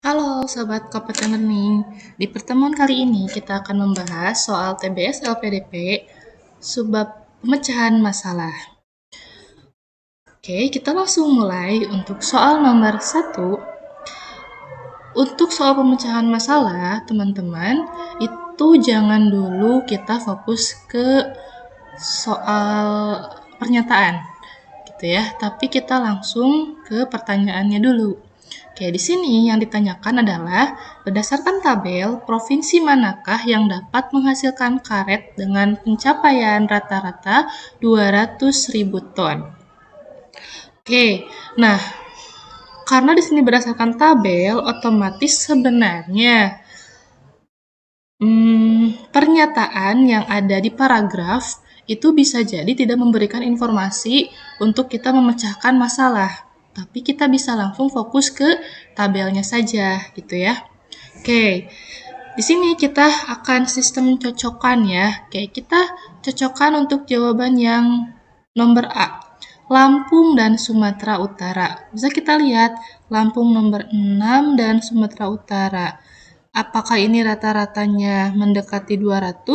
Halo Sobat Kompeten Learning, di pertemuan kali ini kita akan membahas soal TBS LPDP, subbab pemecahan masalah. Oke, kita langsung mulai untuk soal nomor 1. Untuk soal pemecahan masalah, teman-teman, itu jangan dulu kita fokus ke soal pernyataan, gitu ya, tapi kita langsung ke pertanyaannya dulu. Oke, di sini yang ditanyakan adalah berdasarkan tabel, provinsi manakah yang dapat menghasilkan karet dengan pencapaian rata-rata 200.000 ton? Oke, nah karena di sini berdasarkan tabel, otomatis sebenarnya pernyataan yang ada di paragraf itu bisa jadi tidak memberikan informasi untuk kita memecahkan masalah. Tapi kita bisa langsung fokus ke tabelnya saja, gitu ya. Oke, di sini kita akan sistem cocokkan ya. Oke, kita cocokkan untuk jawaban yang nomor A. Lampung dan Sumatera Utara. Bisa kita lihat Lampung nomor 6 dan Sumatera Utara. Apakah ini rata-ratanya mendekati 200?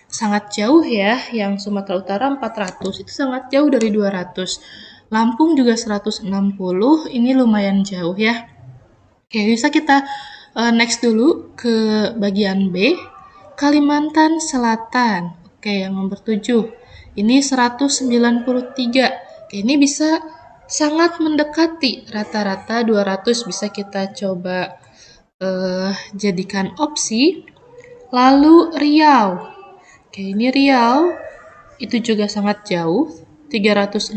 Sangat jauh ya, yang Sumatera Utara 400, itu sangat jauh dari 200. Lampung juga 160, ini lumayan jauh ya. Oke, bisa kita next dulu ke bagian B, Kalimantan Selatan. Oke, yang nomor 7. Ini 193. Oke, ini bisa sangat mendekati rata-rata 200, bisa kita coba jadikan opsi. Lalu Riau. Oke, ini Riau itu juga sangat jauh, 368,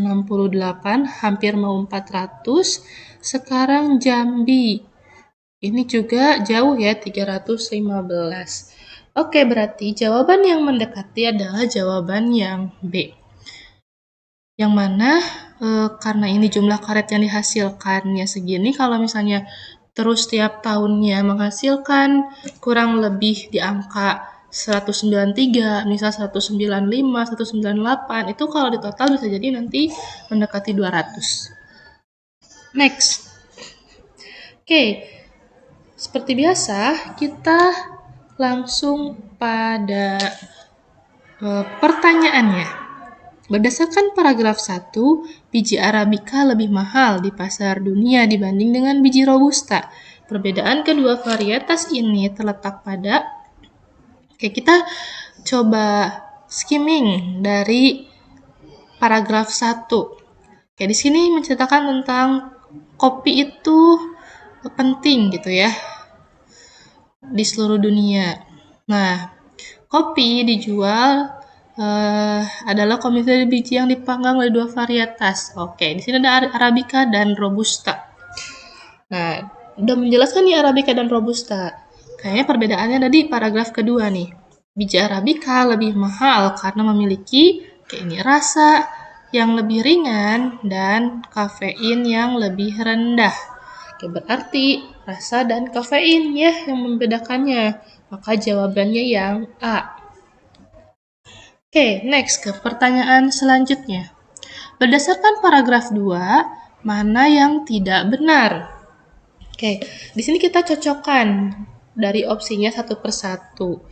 hampir mau 400. Sekarang Jambi. Ini juga jauh ya, 315. Oke, berarti jawaban yang mendekati adalah jawaban yang B. Yang mana karena ini jumlah karet yang dihasilkannya segini, kalau misalnya terus tiap tahunnya menghasilkan kurang lebih di angka 193, misal 195, 198, itu kalau di total bisa jadi nanti mendekati 200. Next. Oke, seperti biasa kita langsung pada pertanyaannya. Berdasarkan paragraf 1, biji Arabica lebih mahal di pasar dunia dibanding dengan biji Robusta. Perbedaan kedua varietas ini terletak pada... Oke, kita coba skimming dari paragraf 1. Oke, di sini menceritakan tentang kopi itu penting gitu ya di seluruh dunia. Nah, kopi dijual adalah kombinasi biji yang dipanggang oleh dua varietas. Oke, di sini ada Arabica dan Robusta. Nah, udah menjelaskan nih Arabica dan Robusta. Kayaknya perbedaannya ada di paragraf kedua nih. Biji Arabica lebih mahal karena memiliki rasa yang lebih ringan dan kafein yang lebih rendah. Oke, berarti rasa dan kafein ya yang membedakannya. Maka jawabannya yang A. Oke, next ke pertanyaan selanjutnya. Berdasarkan paragraf 2, mana yang tidak benar? Oke, di sini kita cocokkan dari opsinya satu persatu.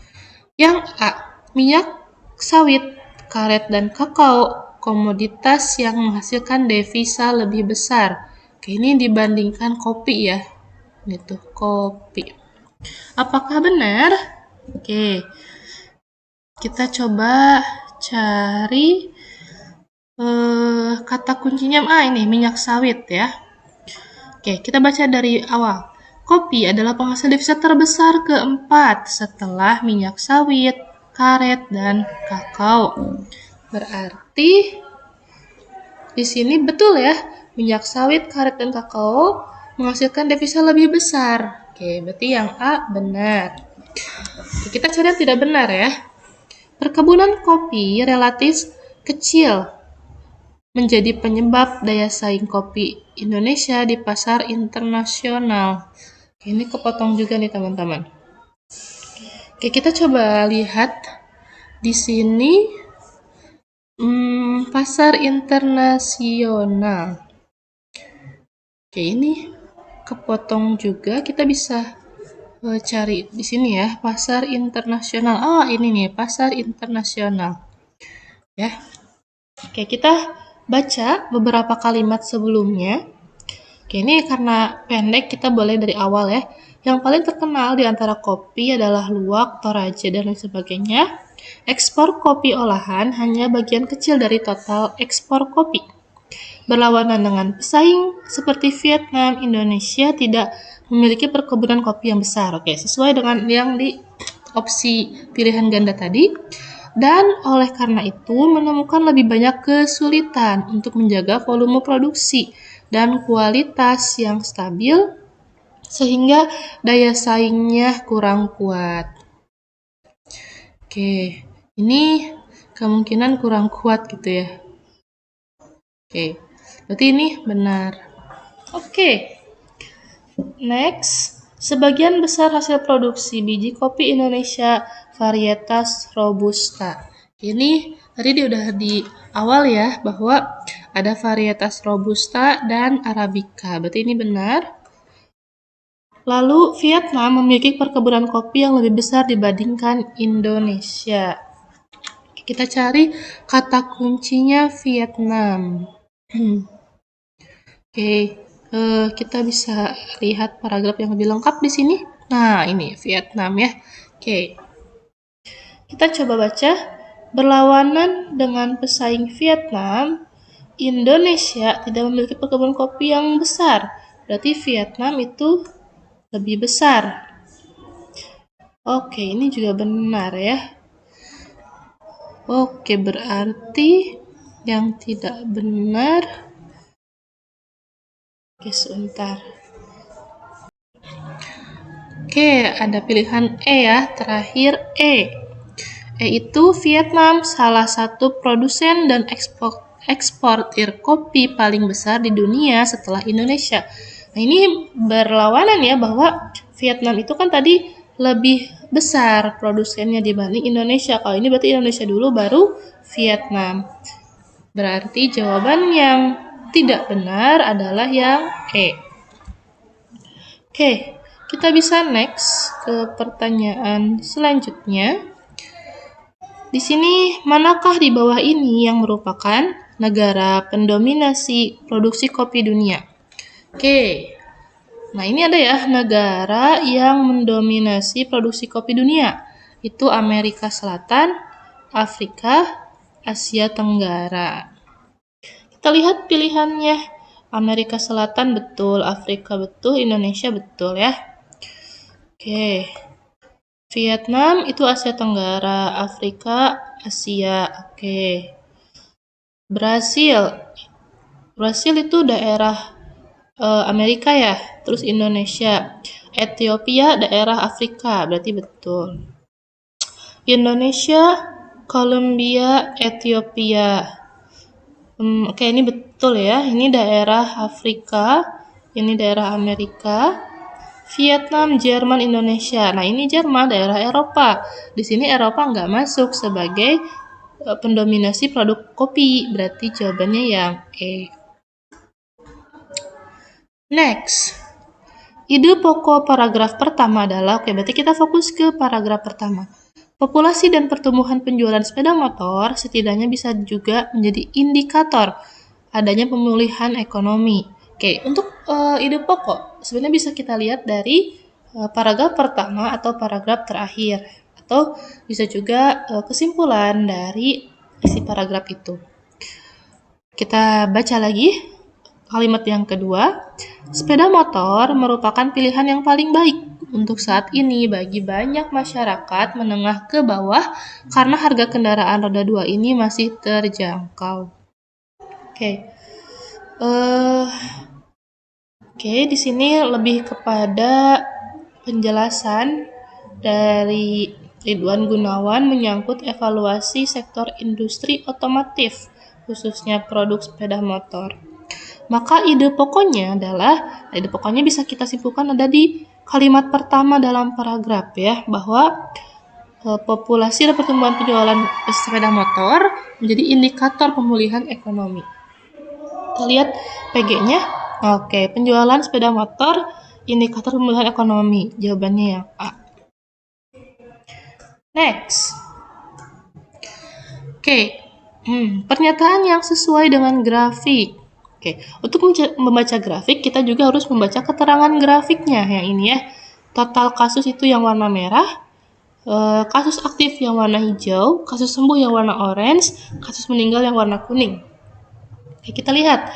Yang A, minyak sawit, karet, dan kakao, komoditas yang menghasilkan devisa lebih besar. Oke, ini dibandingkan kopi ya. Gitu, kopi. Apakah benar? Oke, kita coba cari kata kuncinya ini minyak sawit ya. Oke, kita baca dari awal. Kopi adalah penghasil devisa terbesar keempat setelah minyak sawit, karet, dan kakao. Berarti di sini betul ya, minyak sawit, karet, dan kakao menghasilkan devisa lebih besar. Oke, berarti yang A benar. Oke, kita cari yang tidak benar ya. Perkebunan kopi relatif kecil menjadi penyebab daya saing kopi Indonesia di pasar internasional. Ini kepotong juga nih teman-teman. Oke, kita coba lihat di sini pasar internasional. Oke, ini kepotong juga, kita bisa cari di sini ya, pasar internasional. Oh, ini nih, pasar internasional. Ya. Oke, kita baca beberapa kalimat sebelumnya. Oke, ini karena pendek kita boleh dari awal ya. Yang paling terkenal di antara kopi adalah luwak, toraja, dan lain sebagainya. Ekspor kopi olahan hanya bagian kecil dari total ekspor kopi. Berlawanan dengan pesaing seperti Vietnam, Indonesia tidak memiliki perkebunan kopi yang besar. Oke, sesuai dengan yang di opsi pilihan ganda tadi. Dan oleh karena itu menemukan lebih banyak kesulitan untuk menjaga volume produksi dan kualitas yang stabil sehingga daya saingnya kurang kuat. Oke, ini kemungkinan kurang kuat gitu ya. Oke, berarti ini benar. Oke, next. Sebagian besar hasil produksi biji kopi Indonesia varietas Robusta. Ini tadi udah di awal ya, bahwa ada varietas Robusta dan Arabica. Berarti ini benar. Lalu Vietnam memiliki perkebunan kopi yang lebih besar dibandingkan Indonesia. Kita cari kata kuncinya Vietnam. Oke. Kita bisa lihat paragraf yang lebih lengkap di sini. Nah, ini Vietnam ya. Oke. Kita coba baca. Berlawanan dengan pesaing Vietnam, Indonesia tidak memiliki perkebunan kopi yang besar. Berarti Vietnam itu lebih besar. Oke, ini juga benar ya. Oke, berarti yang tidak benar. Oke, sebentar. Oke, ada pilihan E ya, terakhir E. E itu Vietnam, salah satu produsen dan eksportir kopi paling besar di dunia setelah Indonesia. Nah, ini berlawanan ya, bahwa Vietnam itu kan tadi lebih besar produsennya dibanding Indonesia. Kalau ini berarti Indonesia dulu baru Vietnam. Berarti jawaban yang tidak benar adalah yang E. Oke, kita bisa next ke pertanyaan selanjutnya. Di sini, manakah di bawah ini yang merupakan negara pendominasi produksi kopi dunia? Oke, nah ini ada ya, negara yang mendominasi produksi kopi dunia. Itu Amerika Selatan, Afrika, Asia Tenggara. Kita lihat pilihannya. Amerika Selatan betul, Afrika betul, Indonesia betul ya. Oke. Vietnam itu Asia Tenggara, Afrika, Asia. Oke. Brasil itu daerah Amerika ya, terus Indonesia. Ethiopia daerah Afrika, berarti betul. Indonesia, Kolombia, Ethiopia. Oke, ini betul ya. Ini daerah Afrika, ini daerah Amerika. Vietnam, Jerman, Indonesia. Nah, ini Jerman, daerah Eropa. Di sini Eropa nggak masuk sebagai pendominasi produk kopi. Berarti jawabannya yang E. Next. Ide pokok paragraf pertama adalah, oke, berarti kita fokus ke paragraf pertama. Populasi dan pertumbuhan penjualan sepeda motor setidaknya bisa juga menjadi indikator adanya pemulihan ekonomi. Oke, untuk ide pokok sebenarnya bisa kita lihat dari paragraf pertama atau paragraf terakhir, atau bisa juga kesimpulan dari isi paragraf itu. Kita baca lagi kalimat yang kedua. Sepeda motor merupakan pilihan yang paling baik untuk saat ini bagi banyak masyarakat menengah ke bawah karena harga kendaraan roda 2 ini masih terjangkau. Oke, di sini lebih kepada penjelasan dari Ridwan Gunawan menyangkut evaluasi sektor industri otomotif, khususnya produk sepeda motor. Maka ide pokoknya bisa kita simpulkan ada di kalimat pertama dalam paragraf ya, bahwa populasi dan pertumbuhan penjualan sepeda motor menjadi indikator pemulihan ekonomi. Kita lihat PG-nya. Oke, penjualan sepeda motor indikator pemulihan ekonomi. Jawabannya yang A. Next. Oke, pernyataan yang sesuai dengan grafik. Oke, untuk membaca grafik, kita juga harus membaca keterangan grafiknya. Yang ini ya, total kasus itu yang warna merah, kasus aktif yang warna hijau, kasus sembuh yang warna orange, kasus meninggal yang warna kuning. Oke, kita lihat.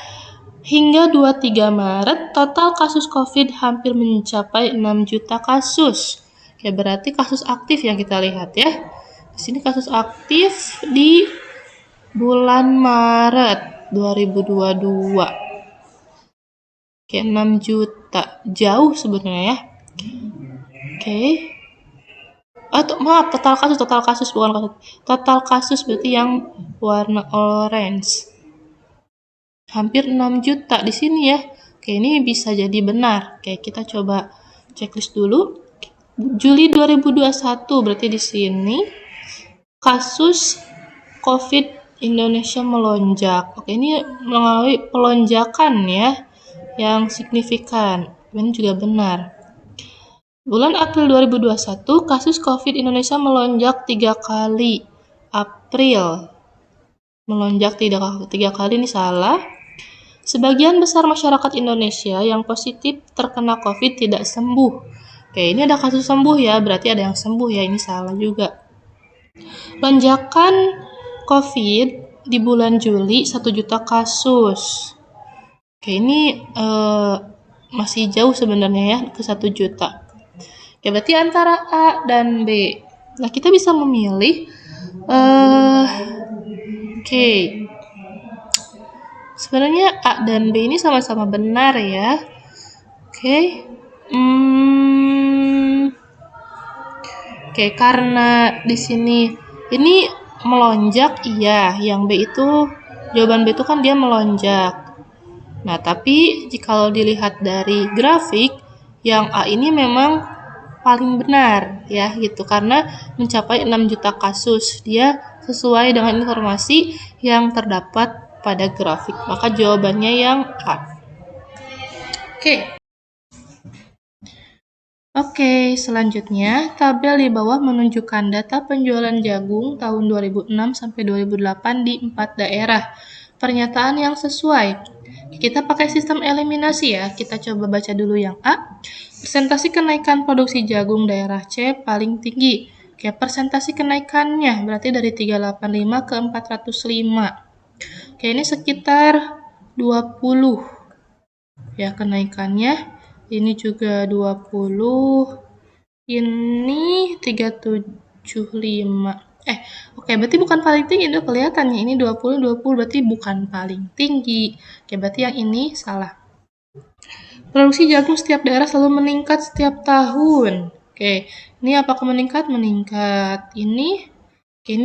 Hingga 23 Maret, total kasus COVID hampir mencapai 6 juta kasus. Oke, berarti kasus aktif yang kita lihat ya. Di sini kasus aktif di bulan Maret 2022. Oke, 6 juta. Jauh sebenarnya ya. Oke. Maaf, total kasus bukan kasus. Total kasus berarti yang warna orange. Hampir 6 juta di sini ya. Oke, ini bisa jadi benar. Oke, kita coba checklist dulu. Juli 2021 berarti di sini kasus COVID Indonesia melonjak. Oke, ini mengalami pelonjakan ya yang signifikan. Ini juga benar. Bulan April 2021 kasus COVID Indonesia melonjak 3 kali. April melonjak 3 kali, ini salah. Sebagian besar masyarakat Indonesia yang positif terkena COVID tidak sembuh. Oke, ini ada kasus sembuh ya, berarti ada yang sembuh ya, ini salah juga. Lonjakan COVID di bulan Juli 1 juta kasus. Oke, ini masih jauh sebenarnya ya ke 1 juta. Oke, berarti antara A dan B. Nah, kita bisa memilih oke. Sebenarnya A dan B ini sama-sama benar ya. Oke. Oke, karena di sini ini melonjak iya, yang B itu jawaban B itu kan dia melonjak. Nah, tapi jika dilihat dari grafik, yang A ini memang paling benar ya gitu karena mencapai 6 juta kasus. Dia sesuai dengan informasi yang terdapat pada grafik. Maka jawabannya yang A. Oke, selanjutnya tabel di bawah menunjukkan data penjualan jagung tahun 2006 sampai 2008 di 4 daerah. Pernyataan yang sesuai. Kita pakai sistem eliminasi ya. Kita coba baca dulu yang A. Persentase kenaikan produksi jagung daerah C paling tinggi. Oke, persentase kenaikannya berarti dari 385 ke 405. Oke, ini sekitar 20 ya kenaikannya. Ini juga 20. Ini 375. Oke, berarti bukan paling tinggi itu kelihatannya. Ini 20 berarti bukan paling tinggi. Oke, berarti yang ini salah. Produksi jagung setiap daerah selalu meningkat setiap tahun. Oke, ini apakah meningkat? Meningkat. Ini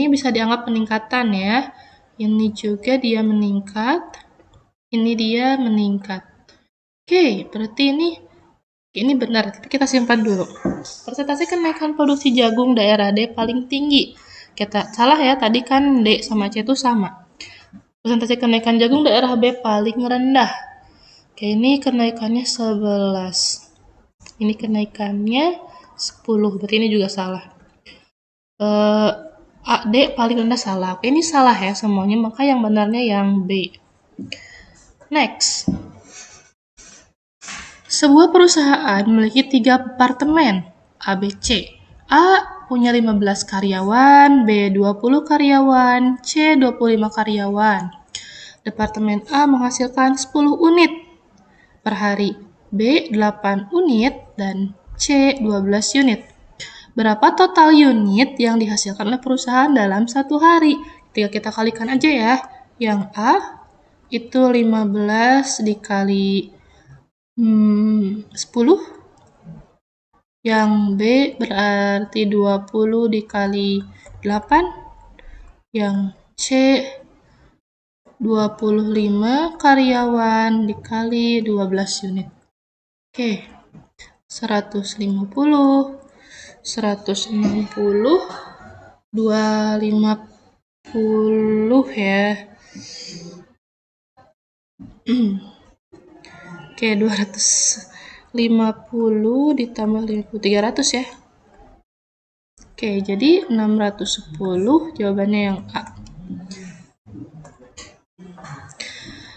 bisa dianggap peningkatan ya. Ini juga dia meningkat. Ini dia meningkat. Oke, berarti ini benar. Kita simpan dulu. Persentase kenaikan produksi jagung daerah D paling tinggi. Kita salah ya, tadi kan D sama C itu sama. Persentase kenaikan jagung daerah B paling rendah. Oke, ini kenaikannya 11. Ini kenaikannya 10. Berarti ini juga salah. A, D paling rendah salah. Oke, ini salah ya semuanya, maka yang benarnya yang B. Next. Sebuah perusahaan memiliki 3 departemen, A, B, C. A punya 15 karyawan, B 20 karyawan, C 25 karyawan. Departemen A menghasilkan 10 unit per hari, B 8 unit, dan C 12 unit. Berapa total unit yang dihasilkan oleh perusahaan dalam satu hari? Tinggal kita kalikan aja ya. Yang A itu 15 dikali 10. Yang B berarti 20 dikali 8. Yang C 25 karyawan dikali 12 unit. Oke, 150, 160, 250 ya. Oke, 250 ditambah 50, 300 ya. Oke, jadi 610 jawabannya yang A.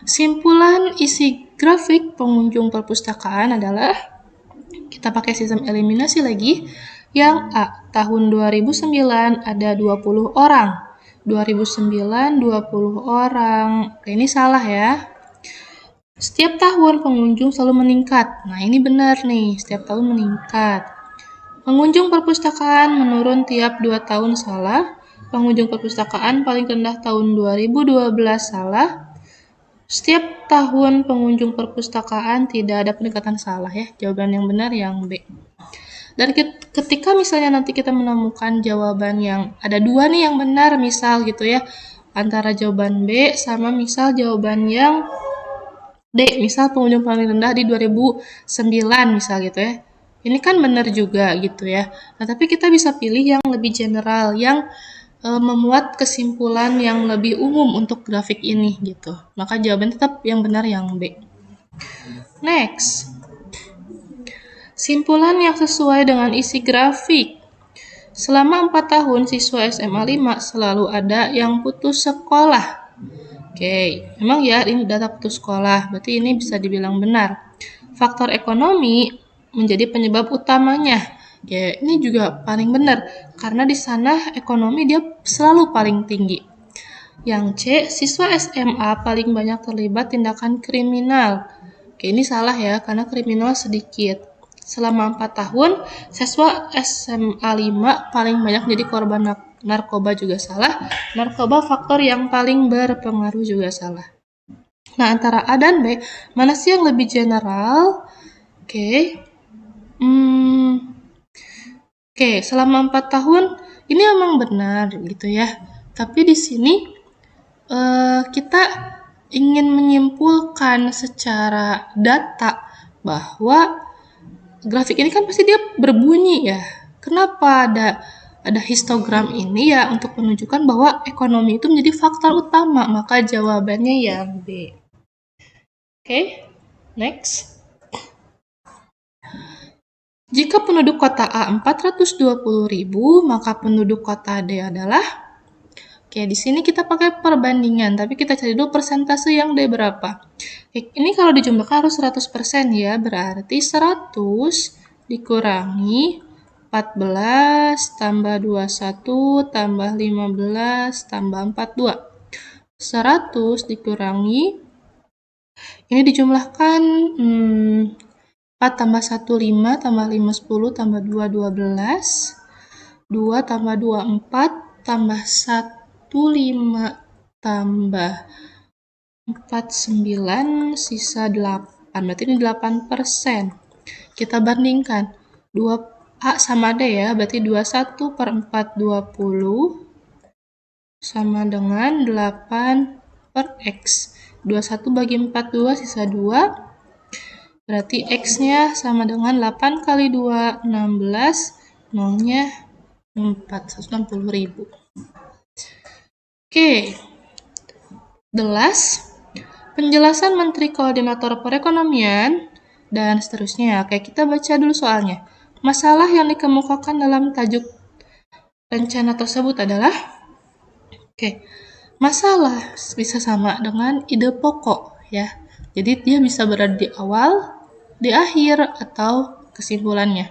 Simpulan isi grafik pengunjung perpustakaan adalah, kita pakai sistem eliminasi lagi. Yang A, tahun 2009 ada 20 orang. 2009 20 orang. Oke, ini salah ya. Setiap tahun pengunjung selalu meningkat. Nah, ini benar nih, setiap tahun meningkat. Pengunjung perpustakaan menurun tiap 2 tahun salah. Pengunjung perpustakaan paling rendah tahun 2012 salah. Setiap tahun pengunjung perpustakaan tidak ada peningkatan salah ya. Jawaban yang benar yang B. Dan ketika misalnya nanti kita menemukan jawaban yang ada 2 nih yang benar misal gitu ya. Antara jawaban B sama misal jawaban yang D, misal pengunjung paling rendah di 2009 misal gitu ya. Ini kan benar juga gitu ya. Nah, tapi kita bisa pilih yang lebih general, yang memuat kesimpulan yang lebih umum untuk grafik ini gitu. Maka jawaban tetap yang benar yang B. Next. Simpulan yang sesuai dengan isi grafik. Selama 4 tahun siswa SMA 5 selalu ada yang putus sekolah. Oke, memang ya ini data putus sekolah, berarti ini bisa dibilang benar. Faktor ekonomi menjadi penyebab utamanya. Ya, ini juga paling benar, karena di sana ekonomi dia selalu paling tinggi. Yang C, siswa SMA paling banyak terlibat tindakan kriminal. Oke, ini salah ya, karena kriminal sedikit. Selama 4 tahun, siswa SMA 5 paling banyak jadi korban narkoba juga salah. Narkoba faktor yang paling berpengaruh juga salah. Nah, antara A dan B, mana sih yang lebih general? Oke. Oke, selama 4 tahun ini emang benar gitu ya. Tapi di sini kita ingin menyimpulkan secara data bahwa grafik ini kan pasti dia berbunyi ya. Kenapa ada histogram ini ya untuk menunjukkan bahwa ekonomi itu menjadi faktor utama, maka jawabannya yang B. Oke, next. Jika penduduk kota A 420.000, maka penduduk kota D adalah, oke, di sini kita pakai perbandingan, tapi kita cari dulu persentase yang D berapa. Oke, ini kalau dijumlahkan harus 100% ya, berarti 100 dikurangi 14 tambah 21 tambah 15 tambah 42. 100 dikurangi, ini dijumlahkan 4 tambah 1 5 tambah 5 10 tambah 2 12. 2 tambah 2 4 tambah 1 5 tambah 4 9 sisa 8. Berarti ini 8%. Kita bandingkan 2A sama D ya, berarti 21 per 4 20 sama dengan 8 per X. 21 bagi 4 2 sisa 2. Berarti X-nya sama dengan 8 kali 2 16, nolnya 460.000. Oke. The last, penjelasan Menteri Koordinator Perekonomian dan seterusnya. Oke, kita baca dulu soalnya. Masalah yang dikemukakan dalam tajuk rencana tersebut adalah, masalah bisa sama dengan ide pokok ya. Jadi dia bisa berada di awal, di akhir, atau kesimpulannya.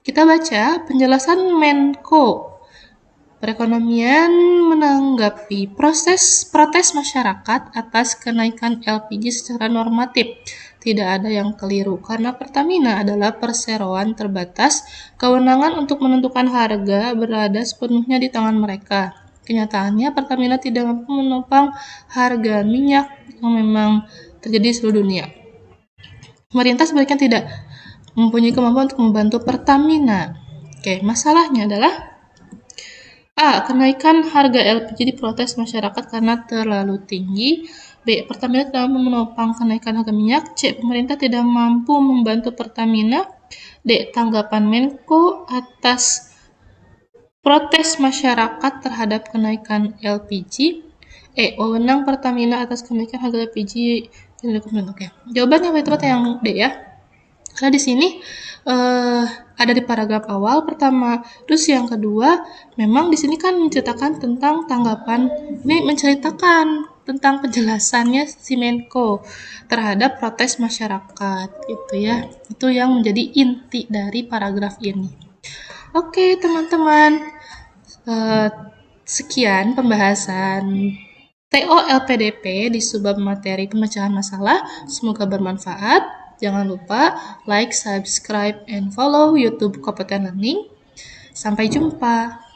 Kita baca penjelasan Menko Perekonomian menanggapi protes masyarakat atas kenaikan LPG secara normatif. Tidak ada yang keliru, karena Pertamina adalah perseroan terbatas, kewenangan untuk menentukan harga berada sepenuhnya di tangan mereka. Kenyataannya, Pertamina tidak mampu menopang harga minyak yang memang terjadi di seluruh dunia. Pemerintah sebaliknya tidak mempunyai kemampuan untuk membantu Pertamina. Oke, masalahnya adalah A. Kenaikan harga LPG diprotes masyarakat karena terlalu tinggi. B. Pertamina tidak mampu menopang kenaikan harga minyak. C. Pemerintah tidak mampu membantu Pertamina. D. Tanggapan Menko atas protes masyarakat terhadap kenaikan LPG. E. Wewenang Pertamina atas kenaikan harga LPG Oke. Jawaban yang paling tepat yang D ya. Karena di sini ada di paragraf awal pertama. Terus yang kedua, memang di sini kan menceritakan tentang tanggapan, ini menceritakan tentang penjelasannya si Menko terhadap protes masyarakat, gitu ya. Itu yang menjadi inti dari paragraf ini. Oke, teman-teman. Sekian pembahasan TOLPDP di subbab materi pemecahan masalah. Semoga bermanfaat. Jangan lupa like, subscribe, and follow YouTube Kompeten Learning. Sampai jumpa.